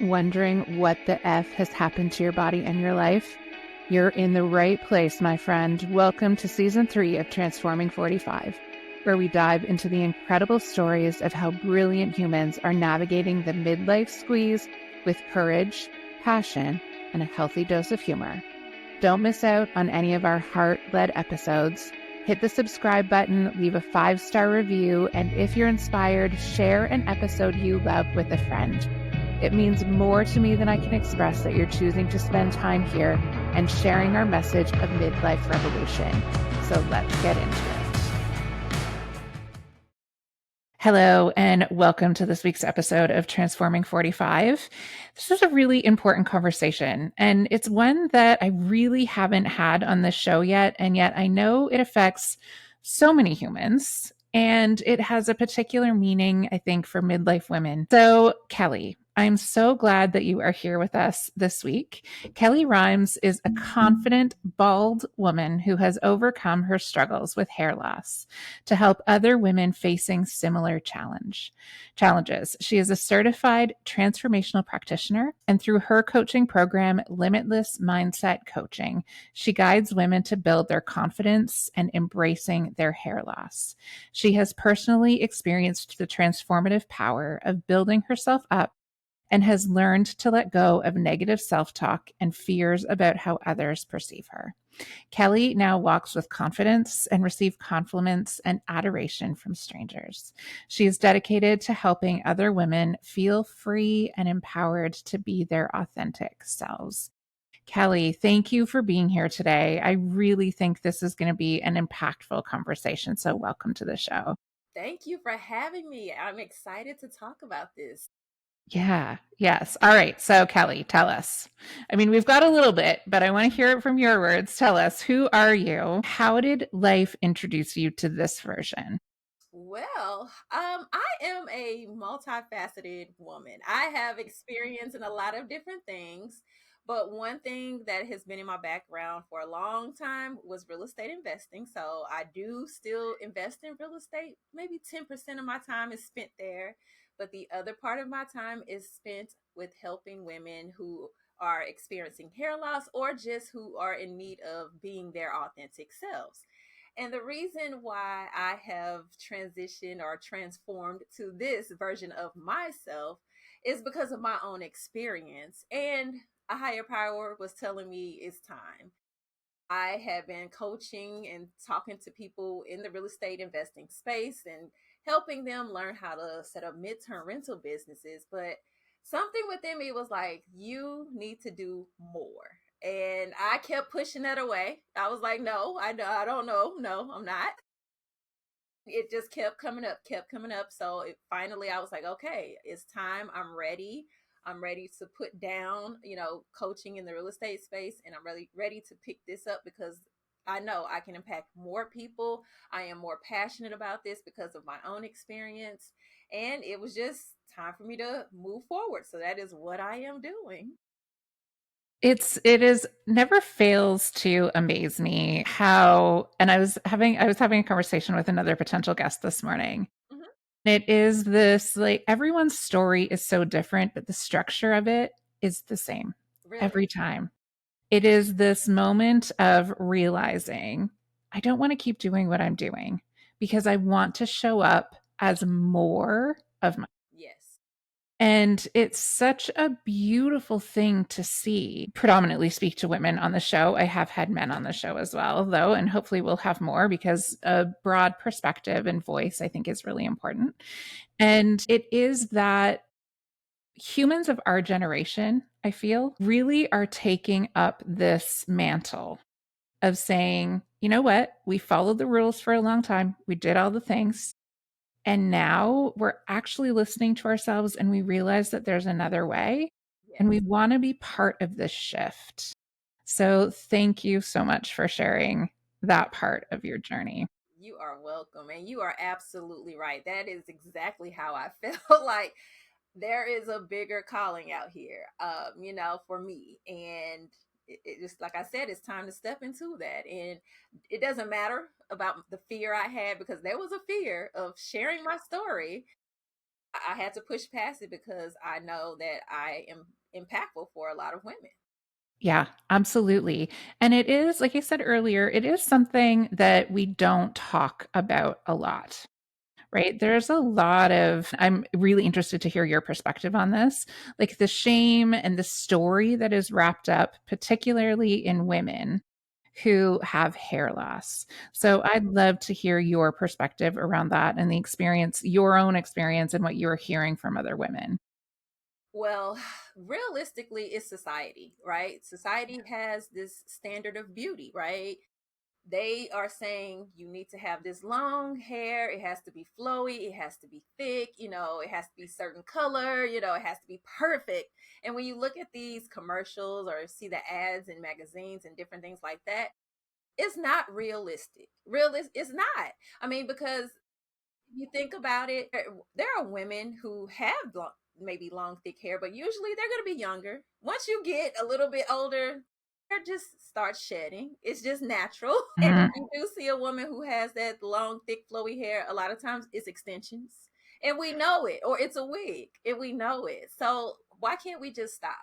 Wondering what the F has happened to your body and your life? You're in the right place, my friend. Welcome to Season 3 of Transforming 45, where we dive into the incredible stories of how brilliant humans are navigating the midlife squeeze with courage, passion, and a healthy dose of humor. Don't miss out on any of our heart-led episodes. Hit the subscribe button, leave a 5-star review, and if you're inspired, share an episode you love with a friend. It means more to me than I can express that you're choosing to spend time here and sharing our message of midlife revolution. So let's get into it. Hello, and welcome to this week's episode of Transforming 45. This is a really important conversation, and it's one that I really haven't had on this show yet, and yet I know it affects so many humans, and it has a particular meaning, I think, for midlife women. So, Kellie, I'm so glad that you are here with us this week. Kellie Rhymes is a confident, bald woman who has overcome her struggles with hair loss to help other women facing similar challenges. She is a certified transformational practitioner, and through her coaching program, Limitless Mindset Coaching, she guides women to build their confidence and embracing their hair loss. She has personally experienced the transformative power of building herself up and has learned to let go of negative self-talk and fears about how others perceive her. Kellie now walks with confidence and receives compliments and adoration from strangers. She is dedicated to helping other women feel free and empowered to be their authentic selves. Kellie, thank you for being here today. I really think this is going to be an impactful conversation. So welcome to the show. Thank you for having me. I'm excited to talk about this. Yeah. Yes. All right. So, Kellie, tell us. I mean, we've got a little bit, but I want to hear it from your words. Tell us, who are you? How did life introduce you to this version? Well, I am a multifaceted woman. I have experience in a lot of different things, but one thing that has been in my background for a long time was real estate investing. So I do still invest in real estate. Maybe 10% of my time is spent there, but the other part of my time is spent with helping women who are experiencing hair loss or just who are in need of being their authentic selves. And the reason why I have transitioned or transformed to this version of myself is because of my own experience. And a higher power was telling me it's time. I had been coaching and talking to people in the real estate investing space and helping them learn how to set up midterm rental businesses. But something within me was like, you need to do more. And I kept pushing that away. I was like, no, I don't know. No, I'm not. It just kept coming up, kept coming up. So finally, I was like, okay, it's time. I'm ready. I'm ready to put down, coaching in the real estate space, and I'm really ready to pick this up because I know I can impact more people. I am more passionate about this because of my own experience, and it was just time for me to move forward. So that is what I am doing. It is never fails to amaze me how, and I was having a conversation with another potential guest this morning. Mhm. It is this, like, everyone's story is so different, but the structure of it is the same every Really? time. It is this moment of realizing I don't want to keep doing what I'm doing because I want to show up as more of my. Yes. And it's such a beautiful thing to see. Predominantly speak to women on the show. I have had men on the show as well, though, and hopefully we'll have more because a broad perspective and voice, I think, is really important. And it is that humans of our generation, I feel, really are taking up this mantle of saying, you know what? We followed the rules for a long time. We did all the things. And now we're actually listening to ourselves and we realize that there's another way and we Yes. want to be part of this shift. So thank you so much for sharing that part of your journey. You are welcome. And you are absolutely right. That is exactly how I felt. Like there is a bigger calling out here, for me. And it just, like I said, it's time to step into that. And it doesn't matter about the fear I had because there was a fear of sharing my story. I had to push past it because I know that I am impactful for a lot of women. Yeah, absolutely. And it is, like I said earlier, it is something that we don't talk about a lot. Right? There's a lot of I'm really interested to hear your perspective on this, like the shame and the story that is wrapped up, particularly in women who have hair loss. So I'd love to hear your perspective around that and the experience, your own experience, and what you're hearing from other women. Well, realistically, it's society, right? Society has this standard of beauty, right? They are saying you need to have this long hair, it has to be flowy, it has to be thick, it has to be certain color, it has to be perfect. And when you look at these commercials or see the ads in magazines and different things like that, it's not realistic. It's not. I mean, because you think about it, there are women who have maybe long, thick hair, but usually they're going to be younger. Once you get a little bit older, hair just starts shedding. It's just natural. And if Mhm. you do see a woman who has that long, thick, flowy hair, a lot of times it's extensions. And we know it, or it's a wig, and we know it. So why can't we just stop?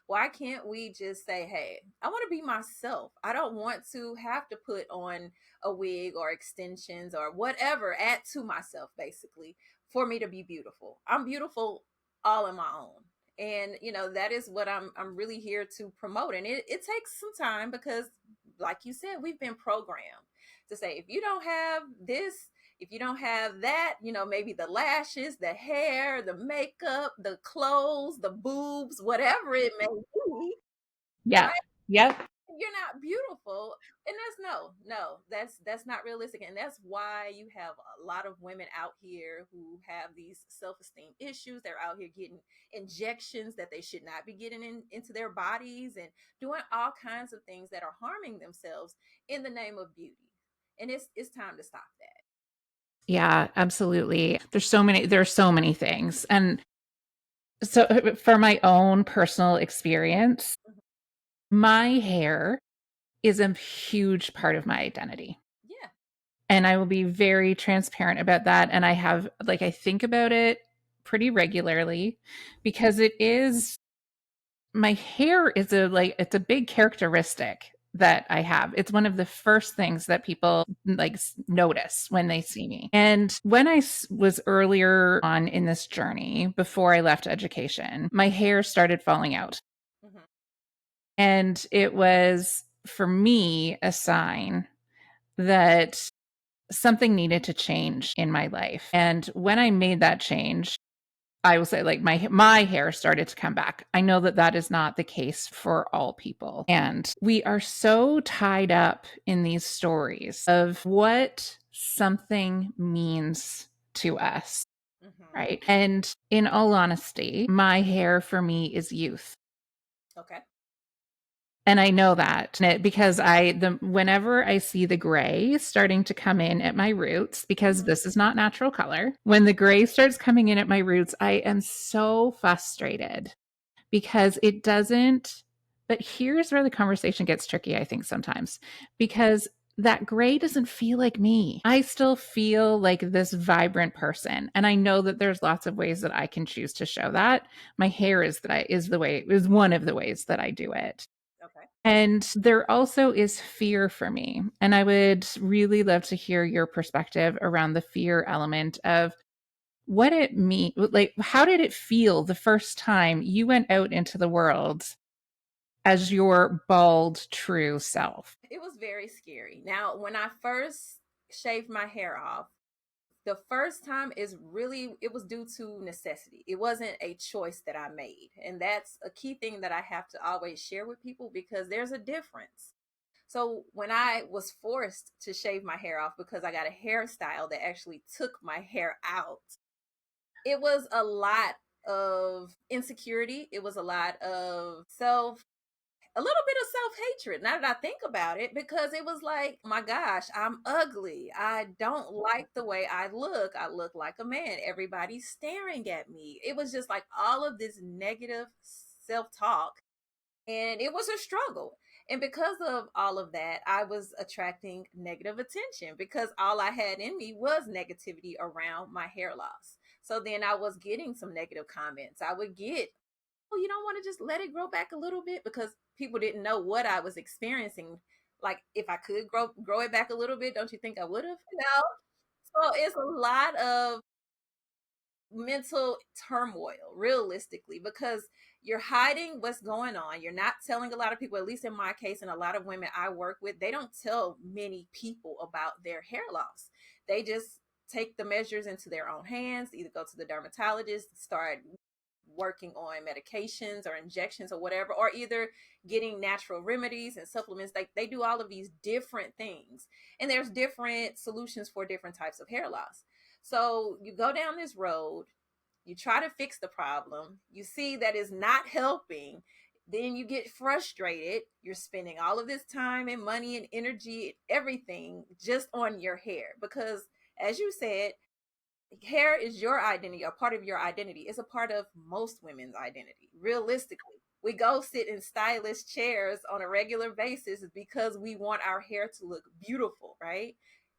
Why can't we just say, hey, I want to be myself? I don't want to have to put on a wig or extensions or whatever, add to myself basically for me to be beautiful. I'm beautiful all in my own. And that is what I'm really here to promote. And it takes some time because like you said, we've been programmed to say if you don't have this, if you don't have that, maybe the lashes, the hair, the makeup, the clothes, the boobs, whatever it may be, Yeah. right? Yep. You're not beautiful. And that's no, that's not realistic. And that's why you have a lot of women out here who have these self-esteem issues. They're out here getting injections that they should not be getting into their bodies and doing all kinds of things that are harming themselves in the name of beauty. And it's time to stop that. Yeah, absolutely. There's so many things. And so for my own personal experience, Mhm. my hair is a huge part of my identity. Yeah. And I will be very transparent about that. And I think about it pretty regularly because my hair is it's a big characteristic that I have. It's one of the first things that people notice when they see me. And when was earlier on in this journey, before I left education, my hair started falling out. Hmm. And it was for me a sign that something needed to change in my life. And when I made that change, I will say like my hair started to come back. I know that that is not the case for all people. And we are so tied up in these stories of what something means to us, Hmm. right? And in all honesty, my hair for me is youth. Okay. And I know that because whenever I see the gray starting to come in at my roots, because Hmm. this is not natural color, when the gray starts coming in at my roots, I am so frustrated because it doesn't. But here's where the conversation gets tricky, I think, sometimes, because that gray doesn't feel like me. I still feel like this vibrant person. And I know that there's lots of ways that I can choose to show that. My hair is one of the ways that I do it. Okay. And there also is fear for me. And I would really love to hear your perspective around the fear element of what it mean like how did it feel the first time you went out into the world as your bald true self? It was very scary. Now, when I first shaved my hair off, the first time is really it was due to necessity. It wasn't a choice that I made. And that's a key thing that I have to always share with people because there's a difference. So when I was forced to shave my hair off because I got a hairstyle that actually took my hair out, it was a lot of insecurity. It was a lot of a little bit of self-hatred now that I think about it, because it was like, my gosh, I'm ugly. I don't like the way I look. I look like a man. Everybody's staring at me. It was just like all of this negative self-talk, and it was a struggle. And because of all of that, I was attracting negative attention because all I had in me was negativity around my hair loss. So then I was getting some negative comments. I would get, oh, you don't want to just let it grow back a little bit, because people didn't know what I was experiencing. Like, if I could grow it back a little bit, don't you think I would have? So it's a lot of mental turmoil, realistically, because you're hiding what's going on. You're not telling a lot of people, at least in my case, and a lot of women I work with, they don't tell many people about their hair loss. They just take the measures into their own hands, either go to the dermatologist, start working on medications or injections or whatever, or either getting natural remedies and supplements. They do all of these different things, and there's different solutions for different types of hair loss. So you go down this road, you try to fix the problem, you see that it's not helping, then you get frustrated. You're spending all of this time and money and energy, everything just on your hair, because, as you said, hair is your identity, a part of your identity. It's a part of most women's identity. Realistically, we go sit in stylish chairs on a regular basis because we want our hair to look beautiful, right?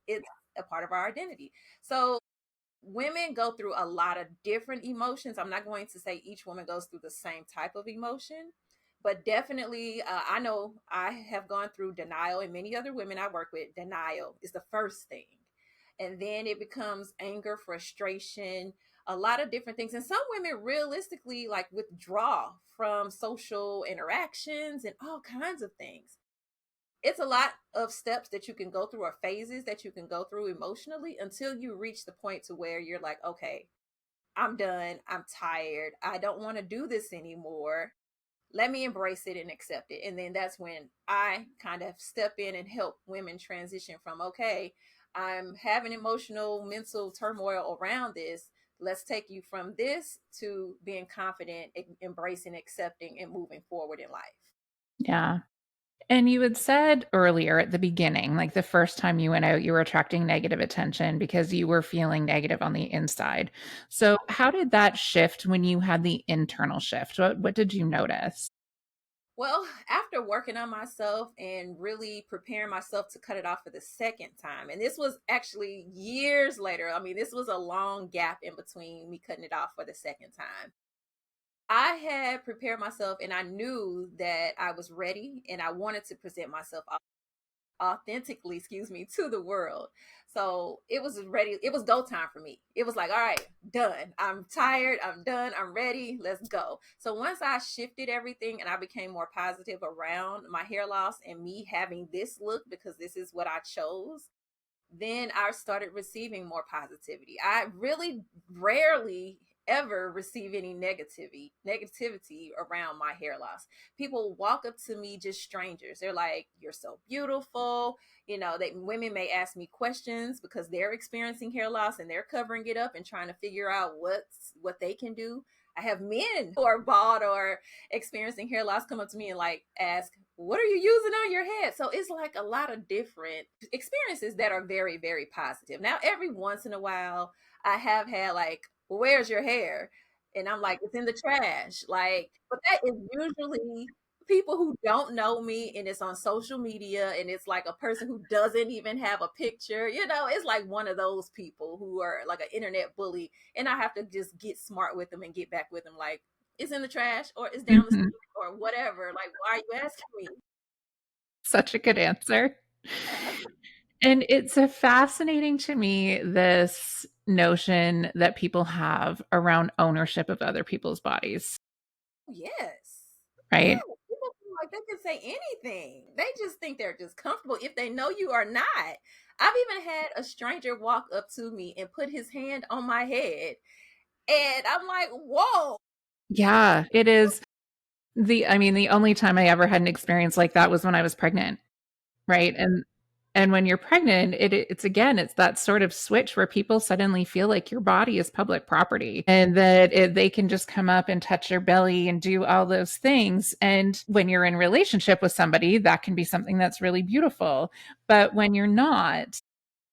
It's a part of our identity. So women go through a lot of different emotions. I'm not going to say each woman goes through the same type of emotion, but definitely, I know I have gone through denial, and many other women I work with, denial is the first thing. And then it becomes anger, frustration, a lot of different things. And some women realistically like withdraw from social interactions and all kinds of things. It's a lot of steps that you can go through, or phases that you can go through emotionally, until you reach the point to where you're like, okay, I'm done, I'm tired, I don't want to do this anymore, let me embrace it and accept it. And then that's when I kind of step in and help women transition from, okay, I'm having emotional mental turmoil around this, let's take you from this to being confident, embracing, accepting, and moving forward in life. Yeah. And you had said earlier at the beginning, like the first time you went out, you were attracting negative attention because you were feeling negative on the inside. So, how did that shift when you had the internal shift? What did you notice? Well, after working on myself and really preparing myself to cut it off for the second time, and this was actually years later, I mean, this was a long gap in between me cutting it off for the second time. I had prepared myself, and I knew that I was ready, and I wanted to present myself authentically, excuse me, to the world. So it was ready. It was go time for me. It was like, all right, done. I'm tired. I'm done. I'm ready. Let's go. So once I shifted everything and I became more positive around my hair loss and me having this look, because this is what I chose, then I started receiving more positivity. I really rarely ever receive any negativity around my hair loss. People walk up to me, just strangers. They're like, "You're so beautiful." They women may ask me questions because they're experiencing hair loss and they're covering it up and trying to figure out what they can do. I have men who are bald or experiencing hair loss come up to me and like ask, what are you using on your head? So it's like a lot of different experiences that are very, very positive. Now, every once in a while, I have had like, well, where's your hair? And I'm like, it's in the trash. Like, but that is usually people who don't know me, and it's on social media, and it's like a person who doesn't even have a picture. It's like one of those people who are like an internet bully, and I have to just get smart with them and get back with them. Like, it's in the trash, or it's down the Mhm. street, or whatever. Like, why are you asking me? Such a good answer. And it's a fascinating to me, this notion that people have around ownership of other people's bodies, Yes. Yeah. right? People feel like they can say anything. They just think they're just comfortable if they know you are not. I've even had a stranger walk up to me and put his hand on my head. And I'm like, whoa. Yeah, it is. The only time I ever had an experience like that was when I was pregnant, right? And when you're pregnant, it's that sort of switch where people suddenly feel like your body is public property, and that they can just come up and touch your belly and do all those things. And when you're in relationship with somebody, that can be something that's really beautiful. But when you're not,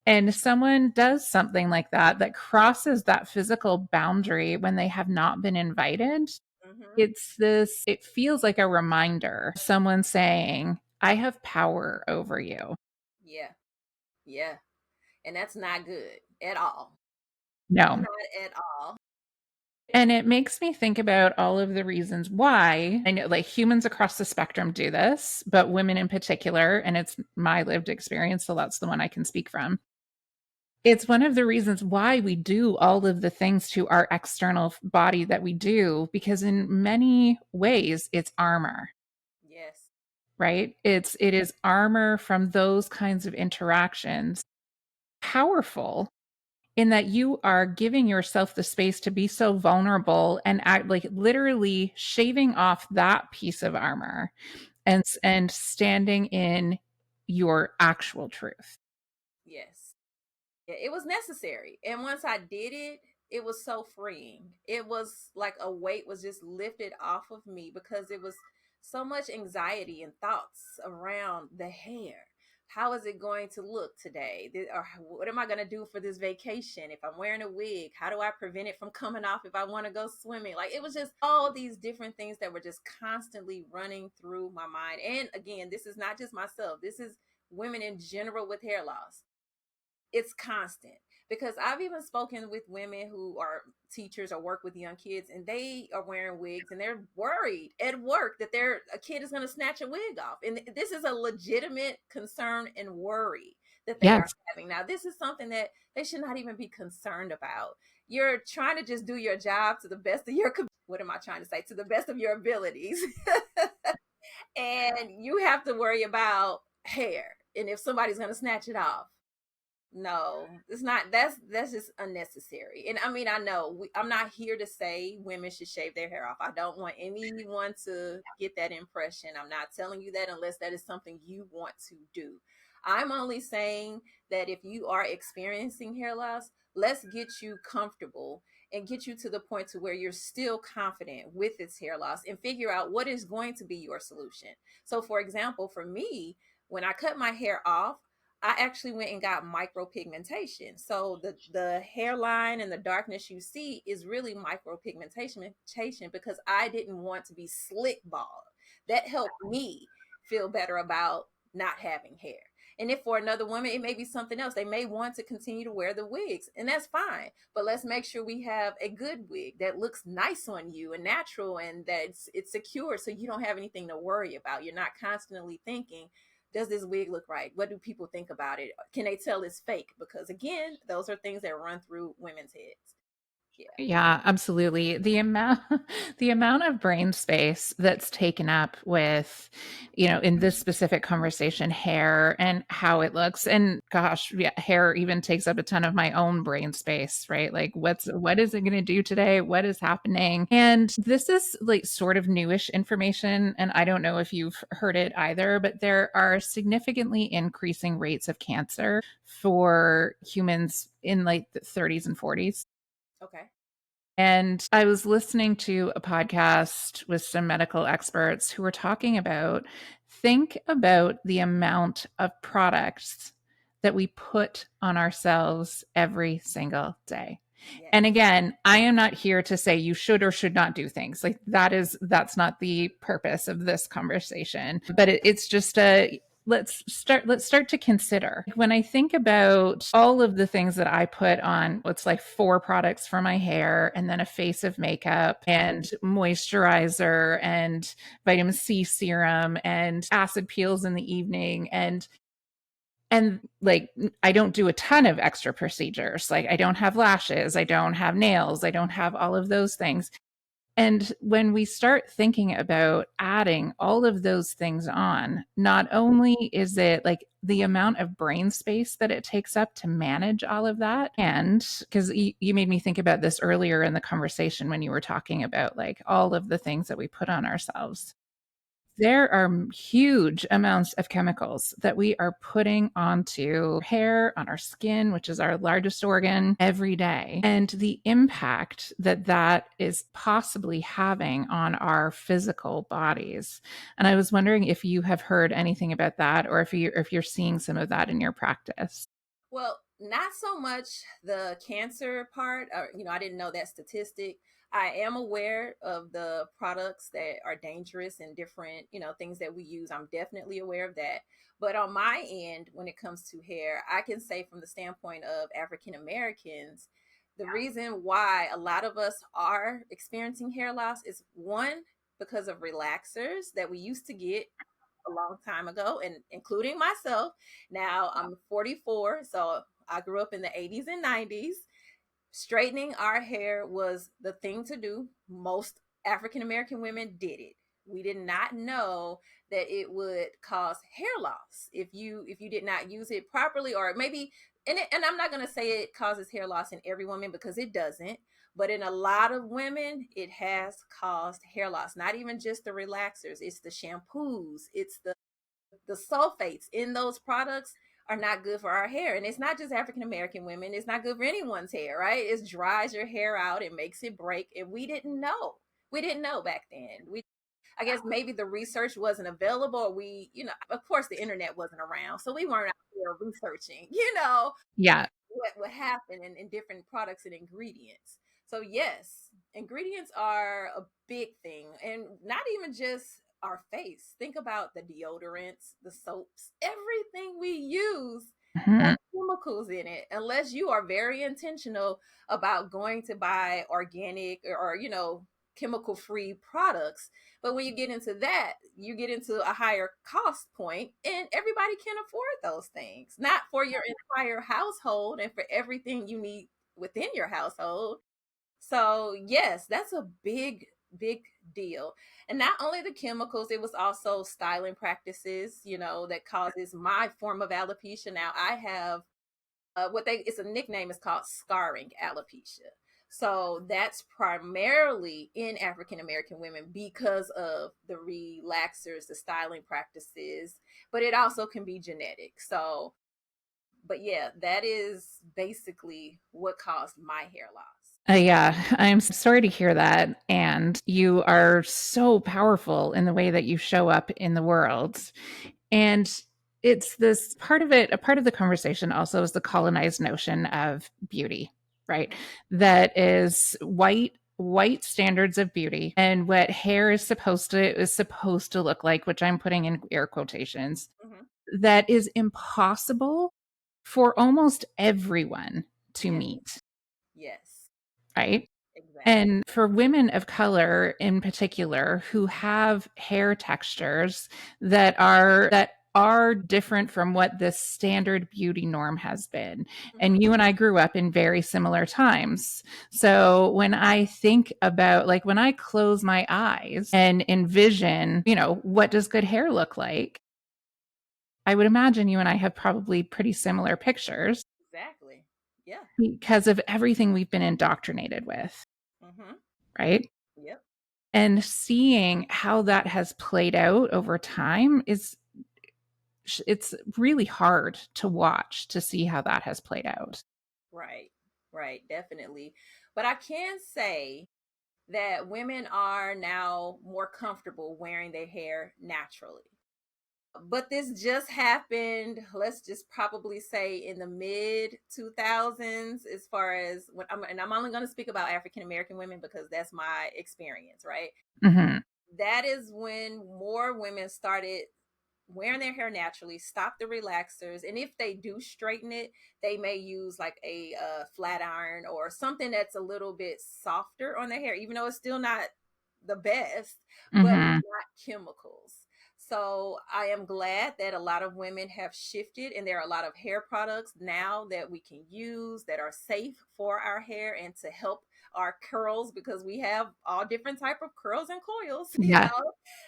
and someone does something like that that crosses that physical boundary when they have not been invited, Hmm. it feels like a reminder, someone saying, I have power over you. Yeah. Yeah. And that's not good at all. No. Not at all. And it makes me think about all of the reasons why I know like humans across the spectrum do this, but women in particular, and it's my lived experience, so that's the one I can speak from. It's one of the reasons why we do all of the things to our external body that we do, because in many ways it's armor, Yes. right? It is armor from those kinds of interactions. Powerful in that you are giving yourself the space to be so vulnerable and act like literally shaving off that piece of armor and standing in your actual truth. Yes. Yeah, it was necessary. And once I did it, it was so freeing. It was like a weight was just lifted off of me because it was so much anxiety and thoughts around the hair. How is it going to look today? Or what am I going to do for this vacation? If I'm wearing a wig, how do I prevent it from coming off if I want to go swimming? Like it was just all these different things that were just constantly running through my mind. And again, this is not just myself, this is women in general with hair loss. It's constant because I've even spoken with women who are teachers or work with young kids and they are wearing wigs and they're worried at work that their a kid is going to snatch a wig off. And this is a legitimate concern and worry that they are Yes. having. Now, this is something that they should not even be concerned about. You're trying to just do your job to the best of your what am I trying to say? To the best of your abilities. And you have to worry about hair and if somebody's going to snatch it off. No, it's not. That's just unnecessary. And I mean, I know I'm not here to say women should shave their hair off. I don't want anyone to get that impression. I'm not telling you that unless that is something you want to do. I'm only saying that if you are experiencing hair loss, let's get you comfortable and get you to the point to where you're still confident with this hair loss and figure out what is going to be your solution. So for example, for me, when I cut my hair off, I actually went and got micropigmentation. So the hairline and the darkness you see is really micropigmentation because I didn't want to be slick bald. That helped me feel better about not having hair. And if for another woman, it may be something else. They may want to continue to wear the wigs, and that's fine. But let's make sure we have a good wig that looks nice on you and natural and that it's secure so you don't have anything to worry about. You're not constantly thinking, does this wig look right? What do people think about it? Can they tell it's fake? Because again, those are things that run through women's heads. Yeah. Yeah, absolutely. The amount of brain space that's taken up with, in this specific conversation, hair and how it looks. And gosh, yeah, hair even takes up a ton of my own brain space, right? Like what is it going to do today? What is happening? And this is like sort of newish information, and I don't know if you've heard it either, but there are significantly increasing rates of cancer for humans in like the 30s and 40s. Okay. And I was listening to a podcast with some medical experts who were talking about think about the amount of products that we put on ourselves every single day. And Yes. again, I am not here to say you should or should not do things. Like that's not the purpose of this conversation. But it's just a let's start to consider when I think about all of the things that I put on. It's like 4 products for my hair and then a face of makeup and moisturizer and vitamin C serum and acid peels in the evening and like I don't do a ton of extra procedures. Like I don't have lashes, I don't have nails, I don't have all of those things. And when we start thinking about adding all of those things on, not only is it like the amount of brain space that it takes up to manage all of that, and because you made me think about this earlier in the conversation when you were talking about like all of the things that we put on ourselves. There are huge amounts of chemicals that we are putting onto hair, on our skin, which is our largest organ, every day. And the impact that that is possibly having on our physical bodies. And I was wondering if you have heard anything about that or if you're seeing some of that in your practice. Well, not so much the cancer part, or I didn't know that statistic. I am aware of the products that are dangerous and different, things that we use. I'm definitely aware of that. But on my end, when it comes to hair, I can say from the standpoint of African Americans, The reason why a lot of us are experiencing hair loss is one, because of relaxers that we used to get a long time ago, and including myself. Now I'm 44, so I grew up in the 80s and 90s. Straightening our hair was the thing to do. Most African American women did it. We did not know that it would cause hair loss if you did not use it properly, or maybe, and I'm not going to say it causes hair loss in every woman, because it doesn't, but in a lot of women it has caused hair loss. Not even just the relaxers, it's the shampoos, it's the sulfates in those products are not good for our hair. And it's not just African American women, it's not good for anyone's hair, right? It dries your hair out, it makes it break. And we didn't know. We didn't know back then. I guess maybe the research wasn't available, or of course the internet wasn't around. So we weren't out there researching, Yeah. what happened in different products and ingredients. So yes, ingredients are a big thing, and not even just our face. Think about the deodorants, the soaps, everything we use has Mhm. chemicals in it, unless you are very intentional about going to buy organic or chemical free products. But when you get into that, you get into a higher cost point, and everybody can afford those things. Not for your entire household and for everything you need within your household. So, yes, that's a big, big deal. And not only the chemicals, it was also styling practices that causes my form of alopecia. Now, I have it's a nickname, is called scarring alopecia. So that's primarily in African American women because of the relaxers, the styling practices, but it also can be genetic. So, but yeah, that is basically what caused my hair loss. Yeah, I'm sorry to hear that. And you are so powerful in the way that you show up in the world. And it's this part of it, a part of the conversation also is the colonized notion of beauty, right? Mm-hmm. That is white standards of beauty and what hair is supposed to look like, which I'm putting in air quotations, Mm-hmm. that is impossible for almost everyone to Yes, meet, yes, right? exactly. And for women of color in particular who have hair textures that are different from what the standard beauty norm has been. Mm-hmm. And you and I grew up in very similar times. So when I think about, like, when I close my eyes and envision, what does good hair look like? I would imagine you and I have probably pretty similar pictures Exactly. Yeah. because of everything we've been indoctrinated with, Mm-hmm. right? Yep. And seeing how that has played out over time it's really hard to watch to see how that has played out. Right. Right. Definitely. But I can say that women are now more comfortable wearing their hair naturally. But this just happened, let's just probably say in the mid 2000s, as far as and I'm only going to speak about African American women because that's my experience, right? Hmm. That is when more women started wearing their hair naturally, stop the relaxers, and if they do straighten it, they may use like a flat iron or something that's a little bit softer on their hair, even though it's still not the best, but it's Hmm. not chemicals. So I am glad that a lot of women have shifted, and there are a lot of hair products now that we can use that are safe for our hair and to help our curls, because we have all different type of curls and coils, Yeah.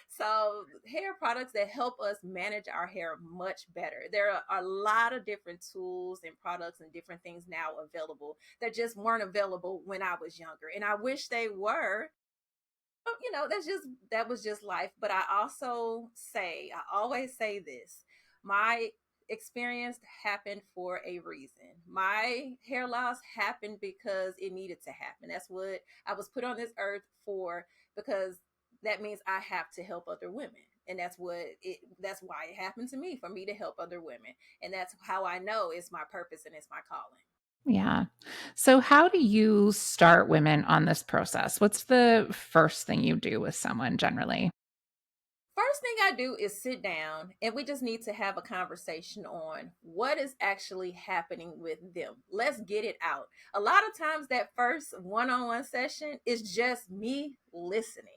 so hair products that help us manage our hair much better. There are a lot of different tools and products and different things now available that just weren't available when I was younger, and I wish they were. That was just life. But I always say this: my experience happened for a reason. My hair loss happened because it needed to happen. That's what I was put on this earth for, because that means I have to help other women. And that's why it happened to me, for me to help other women. And that's how I know it's my purpose and it's my calling. Yeah. So, how do you start women on this process? What's the first thing you do with someone generally? First thing I do is sit down and we just need to have a conversation on what is actually happening with them. Let's get it out. A lot of times, that first one on one session is just me listening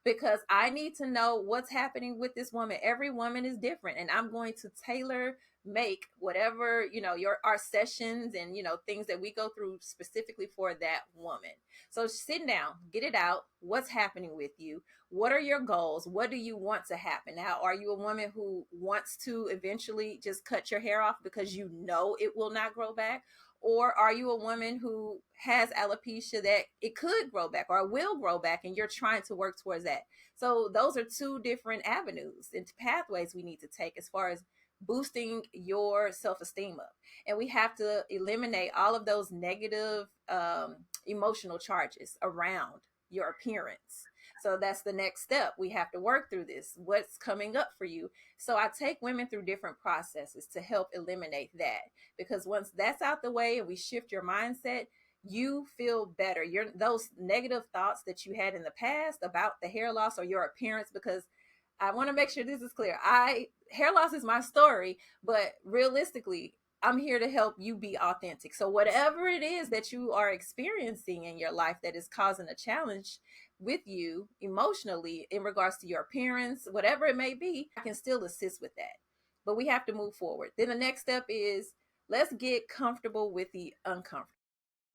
because I need to know what's happening with this woman. Every woman is different, and I'm going to tailor make whatever your our sessions and things that we go through specifically for that woman. So sitting down, get it out. What's happening with you? What are your goals? What do you want to happen? Now, are you a woman who wants to eventually just cut your hair off because you know it will not grow back? Or are you a woman who has alopecia that it could grow back or will grow back and you're trying to work towards that? So, those are two different avenues and pathways we need to take as far as boosting your self esteem up. And we have to eliminate all of those negative emotional charges around your appearance. So that's the next step. We have to work through this. What's coming up for you? So I take women through different processes to help eliminate that. Because once that's out the way and we shift your mindset, you feel better. Your those negative thoughts that you had in the past about the hair loss or your appearance, because I want to make sure this is clear. I Hair loss is my story, but realistically, I'm here to help you be authentic. So whatever it is that you are experiencing in your life that is causing a challenge with you emotionally in regards to your appearance, whatever it may be, I can still assist with that. But we have to move forward. Then the next step is let's get comfortable with the uncomfortable.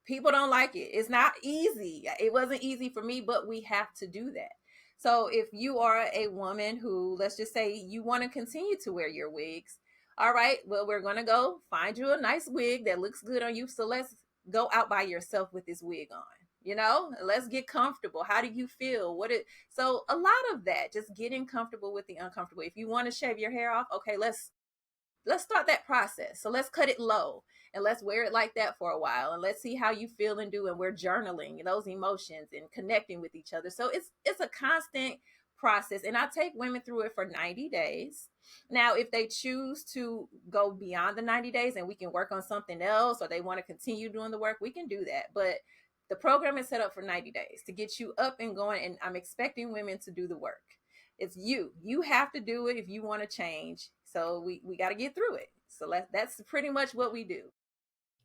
People don't like it. It's not easy. It wasn't easy for me, but we have to do that. So if you are a woman who, let's just say, you want to continue to wear your wigs, all right, well, we're going to go find you a nice wig that looks good on you. So let's go out by yourself with this wig on. Let's get comfortable. How do you feel? So a lot of that, just getting comfortable with the uncomfortable. If you want to shave your hair off, okay, let's start that process. So let's cut it low and let's wear it like that for a while and let's see how you feel and do. And we're journaling those emotions and connecting with each other. So it's a constant process. And I take women through it for 90 days. Now, if they choose to go beyond the 90 days and we can work on something else or they want to continue doing the work, we can do that. But the program is set up for 90 days to get you up and going. And I'm expecting women to do the work. It's you have to do it if you want to change. So we got to get through it. So that's pretty much what we do.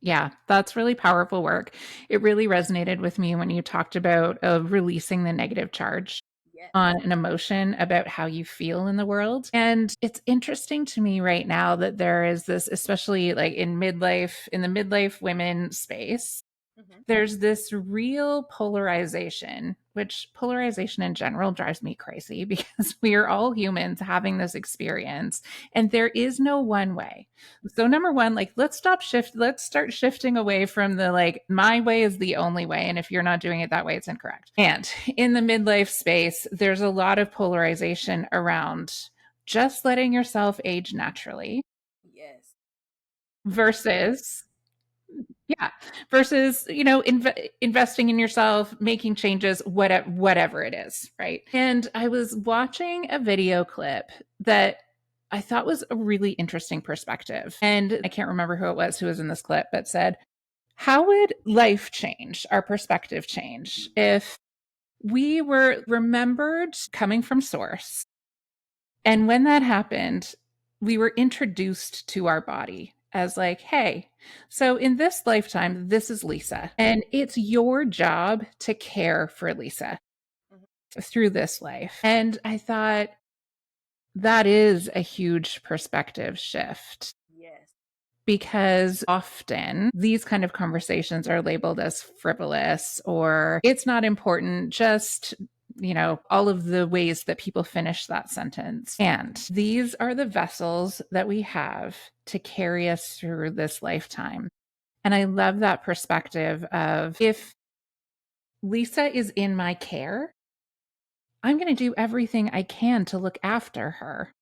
Yeah, that's really powerful work. It really resonated with me when you talked about releasing the negative charge Yes. on an emotion about how you feel in the world. And it's interesting to me right now that there is this, especially like in the midlife women space, Hmm. there's this real polarization, which polarization in general drives me crazy because we are all humans having this experience and there is no one way. So number one, like let's start shifting away from the like my way is the only way and if you're not doing it that way it's incorrect. And in the midlife space, there's a lot of polarization around just letting yourself age naturally Yes. versus yeah. Versus, investing in yourself, making changes, whatever it is. Right. And I was watching a video clip that I thought was a really interesting perspective. And I can't remember who was in this clip, but said, how would life change, our perspective change if we were remembered coming from source and when that happened, we were introduced to our body as like, hey, so in this lifetime, this is Lisa, and it's your job to care for Lisa Hmm. through this life. And I thought that is a huge perspective shift Yes. because often these kind of conversations are labeled as frivolous or it's not important, just all of the ways that people finish that sentence. And these are the vessels that we have to carry us through this lifetime. And I love that perspective of if Lisa is in my care, I'm going to do everything I can to look after her.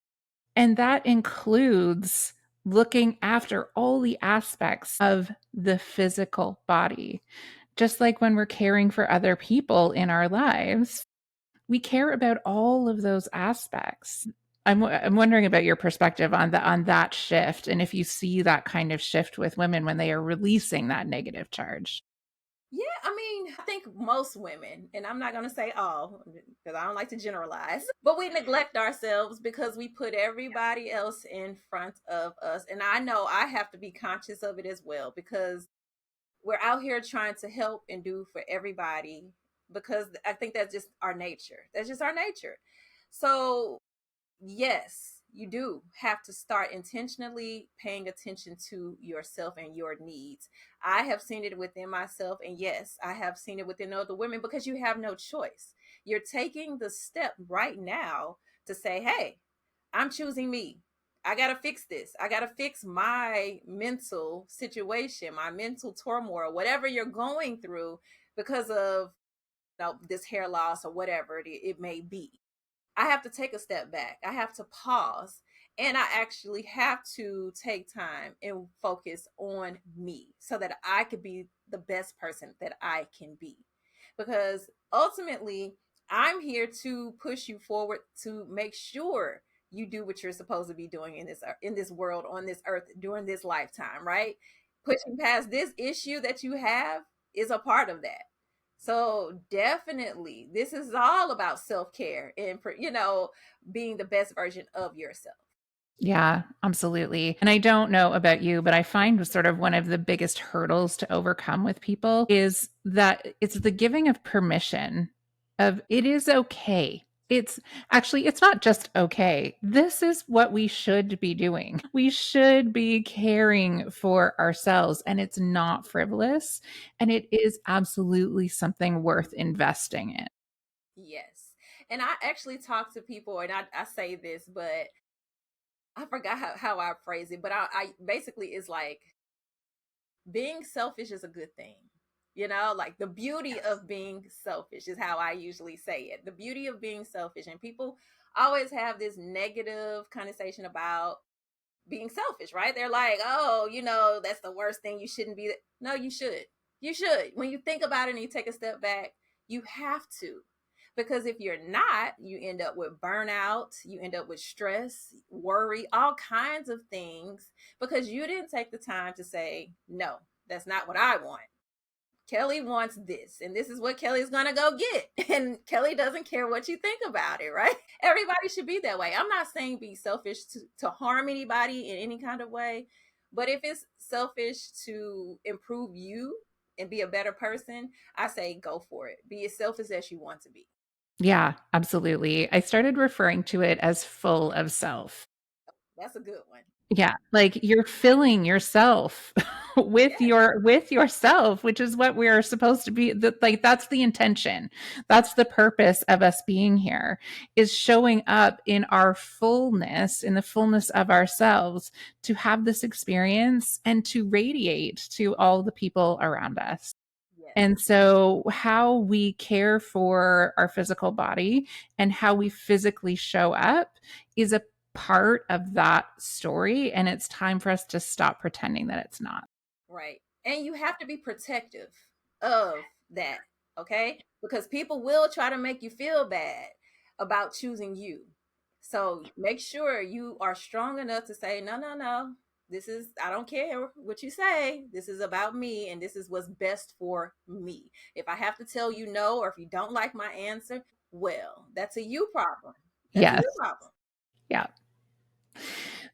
And that includes looking after all the aspects of the physical body. Just like when we're caring for other people in our lives, we care about all of those aspects. I'm wondering about your perspective on that shift and if you see that kind of shift with women when they are releasing that negative charge. Yeah, I mean, I think most women, and I'm not going to say all because I don't like to generalize, but we neglect ourselves because we put everybody else in front of us. And I know I have to be conscious of it as well because we're out here trying to help and do for everybody because I think that's just our nature. That's just our nature. So yes, you do have to start intentionally paying attention to yourself and your needs. I have seen it within myself, and yes, I have seen it within other women because you have no choice. You're taking the step right now to say, hey, I'm choosing me. I got to fix this. I got to fix my mental situation, my mental turmoil, whatever you're going through because of this hair loss or whatever it may be. I have to take a step back. I have to pause. And I actually have to take time and focus on me so that I could be the best person that I can be. Because ultimately, I'm here to push you forward to make sure you do what you're supposed to be doing in this world on this earth during this lifetime, right? Pushing past this issue that you have is a part of that. So definitely, this is all about self care and being the best version of yourself. Yeah, absolutely. And I don't know about you, but I find sort of one of the biggest hurdles to overcome with people is that it's the giving of permission of it is okay. It's actually, it's not just okay. This is what we should be doing. We should be caring for ourselves, and it's not frivolous. And it is absolutely something worth investing in. Yes, and I actually talk to people, and I say this, but I forgot how I phrase it. But I basically it's like being selfish is a good thing. Like the beauty Yes. of being selfish is how I usually say it. The beauty of being selfish, and people always have this negative connotation about being selfish, right? They're like, oh, that's the worst thing. You shouldn't be. No, you should. You should. When you think about it and you take a step back, you have to. Because if you're not, you end up with burnout, you end up with stress, worry, all kinds of things because you didn't take the time to say, no, that's not what I want. Kellie wants this, and this is what Kellie's gonna go get. And Kellie doesn't care what you think about it, right? Everybody should be that way. I'm not saying be selfish to harm anybody in any kind of way, but if it's selfish to improve you and be a better person, I say go for it. Be as selfish as you want to be. Yeah, absolutely. I started referring to it as full of self. That's a good one. Yeah, like you're filling yourself Yes, with yourself, which is what we're supposed to be. Like that's the intention. That's the purpose of us being here is showing up in our fullness, in the fullness of ourselves to have this experience and to radiate to all the people around us. yes, And so, how we care for our physical body and how we physically show up is a part of that story. And it's time for us to stop pretending that it's not. right. And you have to be protective of that, okay? Because people will try to make you feel bad about choosing you. So make sure you are strong enough to say, no, no, no. I don't care what you say. This is about me, and this is what's best for me. If I have to tell you no, or if you don't like my answer, well, that's a you problem. That's a you Yes. problem. Yeah.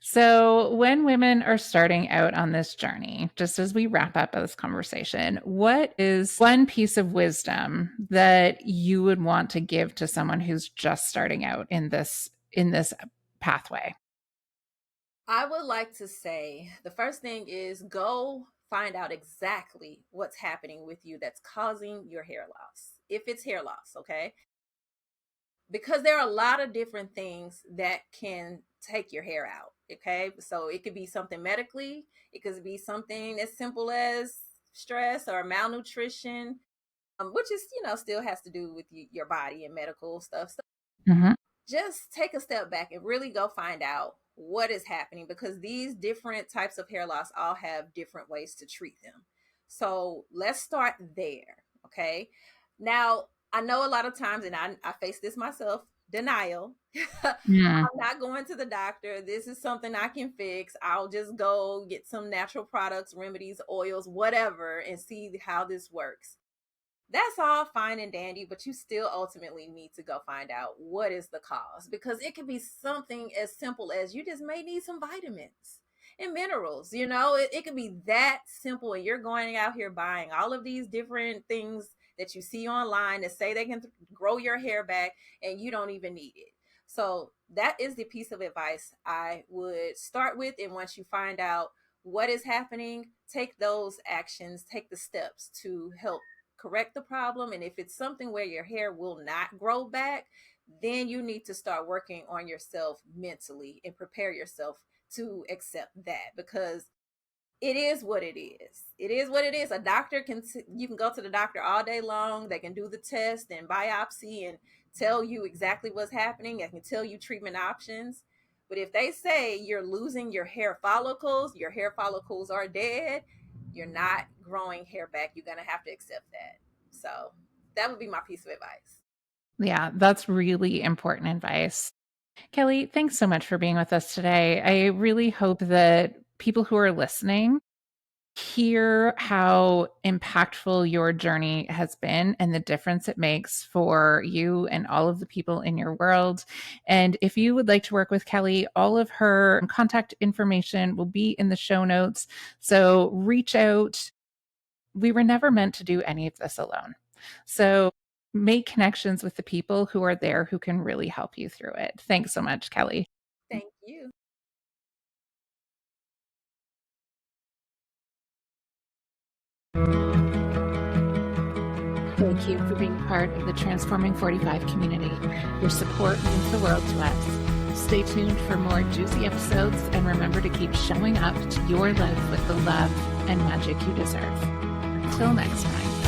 So, when women are starting out on this journey, just as we wrap up this conversation, what is one piece of wisdom that you would want to give to someone who's just starting out in this pathway? I would like to say the first thing is go find out exactly what's happening with you that's causing your hair loss. If it's hair loss, okay? Because there are a lot of different things that can take your hair out, okay? So it could be something medically, it could be something as simple as stress or malnutrition, which is, still has to do with your body and medical stuff. So Mhm. just take a step back and really go find out what is happening because these different types of hair loss all have different ways to treat them. So let's start there. Okay. Now, I know a lot of times, and I face this myself, denial. I'm Mm. not going to the doctor. This is something I can fix. I'll just go get some natural products, remedies, oils, whatever, and see how this works. That's all fine and dandy, but you still ultimately need to go find out what is the cause, because it could be something as simple as you just may need some vitamins and minerals. It could be that simple, and you're going out here buying all of these different things that you see online that say they can grow your hair back, and you don't even need it. So that is the piece of advice I would start with. And once you find out what is happening, take those actions, take the steps to help correct the problem. And if it's something where your hair will not grow back, then you need to start working on yourself mentally and prepare yourself to accept that, because it is what it is. It is what it is. A doctor you can go to the doctor all day long. They can do the test and biopsy and tell you exactly what's happening. They can tell you treatment options. But if they say you're losing your hair follicles are dead, you're not growing hair back, you're going to have to accept that. So that would be my piece of advice. Yeah, that's really important advice. Kellie, thanks so much for being with us today. I really hope that people who are listening hear how impactful your journey has been and the difference it makes for you and all of the people in your world. And if you would like to work with Kellie, all of her contact information will be in the show notes. So reach out. We were never meant to do any of this alone. So make connections with the people who are there who can really help you through it. Thanks so much, Kellie. Thank you. Thank you for being part of the Transforming 45 community. Your support means the world to us. Stay tuned for more juicy episodes, and remember to keep showing up to your life with the love and magic you deserve. Until next time.